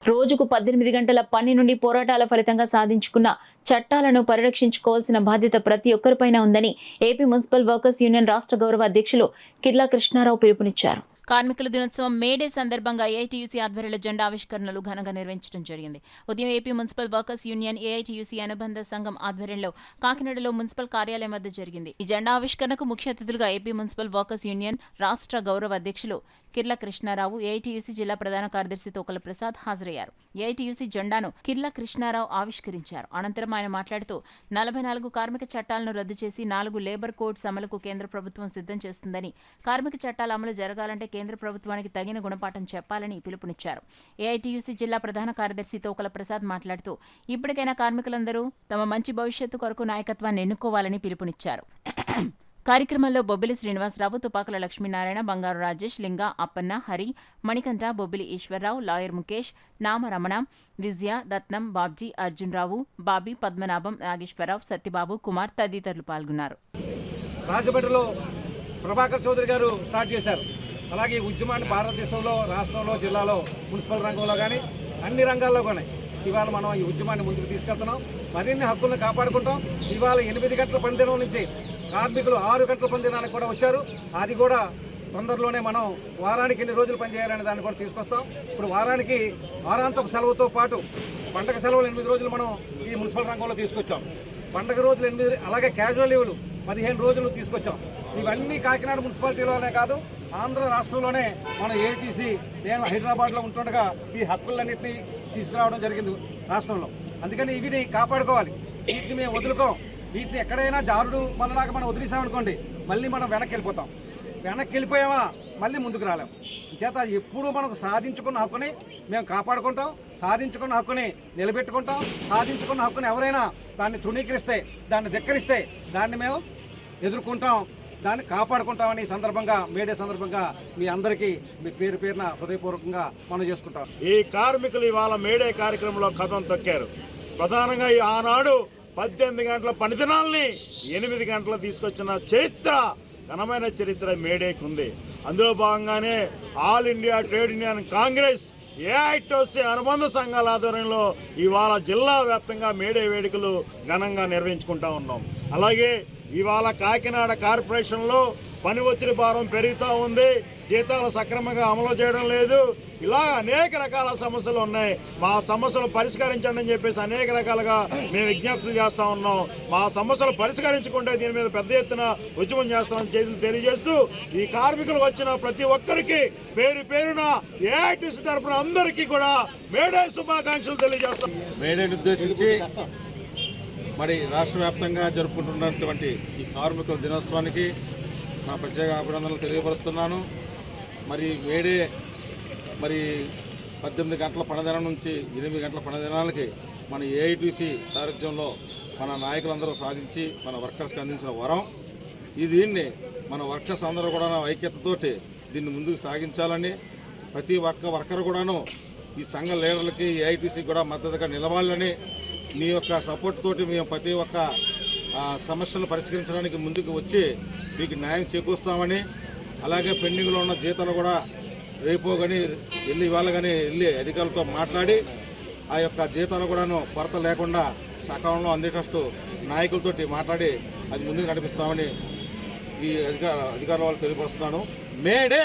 రోజుకు 18 గంటల పని నుండి పోరాటాల ఫలితంగా సాధించుకున్న చట్టాలను పరిరక్షించుకోవాల్సిన బాధ్యత ప్రతి ఒక్కరిపైన ఉందని ఏపీ మున్సిపల్ వర్కర్స్ యూనియన్ రాష్ట్ర గౌరవ అధ్యక్షులు కిర్లా కృష్ణారావు పిలుపునిచ్చారు. కార్మికుల దినోత్సవం మేడే సందర్భంగా ఏఐటీయూసీ ఆధ్వర్యంలో జెండా ఆవిష్కరణలు ఘనంగా నిర్వహించడం జరిగింది. ఉదయం AP municipal workers union AITUC అనుబంధ సంఘం ఆధ్వర్యంలో కాకినాడలో మున్సిపల్ కార్యాలయం వద్ద జరిగింది. ఈ జెండా ఆవిష్కరణకు ముఖ్య అతిథులుగా ఏపీ మున్సిపల్ వర్కర్స్ యూనియన్ రాష్ట్ర గౌరవ అధ్యక్షులు కిర్లా కృష్ణారావు, ఏఐటీయూసీ జిల్లా ప్రధాన కార్యదర్శి తోకల ప్రసాద్ హాజరయ్యారు. ఏఐటీయూసీ జెండాను కిర్లా కృష్ణారావు ఆవిష్కరించారు. అనంతరం ఆయన మాట్లాడుతూ 44 కార్మిక చట్టాలను రద్దు చేసి 4 లేబర్ కోడ్స్ అమలుకు కేంద్ర ప్రభుత్వం సిద్ధం చేస్తుందని, కార్మిక చట్టాల అమలు జరగాలంటే కేంద్ర ప్రభుత్వానికి తగిన గుణపాఠం చెప్పాలని పిలుపునిచ్చారు. ఏఐటీయూసీ జిల్లా ప్రధాన కార్యదర్శి తోకల ప్రసాద్ మాట్లాడుతూ ఇప్పటికైనా కార్మికులందరూ తమ మంచి భవిష్యత్తు కొరకు నాయకత్వాన్ని ఎన్నుకోవాలని పిలుపునిచ్చారు. కార్యక్రమంలో బొబ్బిలి శ్రీనివాసరావు, తుపాకుల లక్ష్మీనారాయణ, బంగారు రాజేష్, లింగ, అప్పన్న, హరి, మణికంఠ, బొబ్బిలి ఈశ్వరరావు, లాయర్ ముఖేష్, నామరమణ, విజయ, రత్నం, బాబ్జీ, అర్జున్ రావు, బాబీ, పద్మనాభం, నాగేశ్వరరావు, సత్యబాబు, కుమార్ తదితరులు పాల్గొన్నారు. రాజమండ్రిలో ప్రభాకర్ చౌదరి గారు స్టార్ట్ చేశారు. అలాగే ఉద్యమాన్ని భారతదేశంలో, రాష్ట్రంలో, జిల్లాలో, మున్సిపల్ రంగంలో కానీ అన్ని రంగాల్లో కానీ ఇవాళ మనం ఈ ఉద్యమాన్ని ముందుకు తీసుకెళ్తున్నాం. మరిన్ని హక్కులను కాపాడుకుంటాం. ఇవాళ 8 గంటల పనిదినం నుంచి కార్మికులు 6 గంటల పనిదినానికి కూడా వచ్చారు. అది కూడా తొందరలోనే మనం వారానికి ఎన్ని రోజులు పనిచేయాలనే దాన్ని కూడా తీసుకొస్తాం. ఇప్పుడు వారానికి వారాంతపు సెలవుతో పాటు పండగ సెలవులు 8 రోజులు మనం ఈ మున్సిపల్ రంగంలో తీసుకొచ్చాం. పండగ రోజులు 8, అలాగే క్యాజువల్ లీవులు 15 రోజులు తీసుకొచ్చాం. ఇవన్నీ కాకినాడ మున్సిపాలిటీలోనే కాదు, ఆంధ్ర రాష్ట్రంలోనే మన ఏఐటీసీ నేను హైదరాబాద్లో ఉంటుండగా ఈ హక్కులన్నింటినీ తీసుకురావడం జరిగింది రాష్ట్రంలో. అందుకని ఇవిని కాపాడుకోవాలి. వీటిని మేము వదులుకోం. వీటిని ఎక్కడైనా జారుడు మనలాగా మనం వదిలేసామనుకోండి, మళ్ళీ మనం వెనక్కి వెళ్ళిపోతాం. వెనక్కి వెళ్ళిపోయామా మళ్ళీ ముందుకు రాలేం. చేత ఎప్పుడూ మనకు సాధించుకున్న హక్కుని మేము కాపాడుకుంటాం, సాధించుకున్న హక్కుని నిలబెట్టుకుంటాం. సాధించుకున్న హక్కుని ఎవరైనా దాన్ని తృణీకరిస్తే, దాన్ని ధిక్కరిస్తే దాన్ని మేము ఎదుర్కొంటాం, దాన్ని కాపాడుకుంటామని సందర్భంగా, మేడే సందర్భంగా మీ అందరికీ మీ పేరున హృదయపూర్వకంగా మనం చేసుకుంటాం. ఈ కార్మికులు ఇవాళ మేడే కార్యక్రమంలో కథం తొక్కారు. ప్రధానంగా ఆనాడు 18 గంటల పనిదినాల్ని 8 గంటలు తీసుకొచ్చిన చరిత్ర, ఘనమైన చరిత్ర మేడేకి ఉంది. అందులో భాగంగానే all India trade union Congress, AITUC అనుబంధ సంఘాల ఆధ్వర్యంలో ఇవాళ జిల్లా వ్యాప్తంగా మేడే వేడుకలు ఘనంగా నిర్వహించుకుంటా ఉన్నాం. అలాగే ఇవాళ కాకినాడ కార్పొరేషన్లో పని ఒత్తిడి భారం పెరుగుతూ ఉంది. జీతాలు సక్రమంగా అమలు చేయడం లేదు. ఇలా అనేక రకాల సమస్యలు ఉన్నాయి. మా సమస్యలు పరిష్కరించండి అని చెప్పేసి అనేక రకాలుగా మేము విజ్ఞప్తులు చేస్తూ ఉన్నాం. మా సమస్యలు పరిష్కరించుకుంటే దీని మీద పెద్ద ఎత్తున ఉద్యమం చేస్తామని తెలియజేస్తూ ఈ కార్మికులు వచ్చిన ప్రతి ఒక్కరికి పేరున ఏఐటీసీ తరఫున అందరికీ కూడా మేడే శుభాకాంక్షలు తెలియజేస్తాం. మేడేని ఉద్దేశించి మరి రాష్ట్ర వ్యాప్తంగా జరుపుకుంటున్నటువంటి ఈ కార్మికుల దినోత్సవానికి నా ప్రత్యేక అభినందనలు తెలియపరుస్తున్నాను. మరి మేడే 18 గంటల పనిదినం నుంచి 8 గంటల పనిదినాలకి మన ఏఐటీసీ సారథ్యంలో మన నాయకులందరూ సాధించి మన వర్కర్స్కి అందించిన వరం. దీన్ని మన వర్కర్స్ అందరూ కూడా ఐక్యతతోటి దీన్ని ముందుకు సాగించాలని, ప్రతి వర్కర్ కూడాను ఈ సంఘ లీడర్లకి, ఏఐటీసీ కూడా మద్దతుగా నిలవాలని, మీ యొక్క సపోర్ట్ తోటి మేము ప్రతి ఒక్క సమస్యను పరిష్కరించడానికి ముందుకు వచ్చి మీకు న్యాయం చేకూరుస్తామని, అలాగే పెండింగ్లో ఉన్న జీతాలు కూడా రేపో కానీ ఇవాళ కానీ వెళ్ళి అధికారులతో మాట్లాడి ఆ యొక్క జీతాలు కూడాను కొరత లేకుండా సకాలంలో అందేటట్టు నాయకులతోటి మాట్లాడి అది ముందుకు నడిపిస్తామని ఈ అధికారుల వాళ్ళు తెలియపరుస్తున్నాను. మేడే.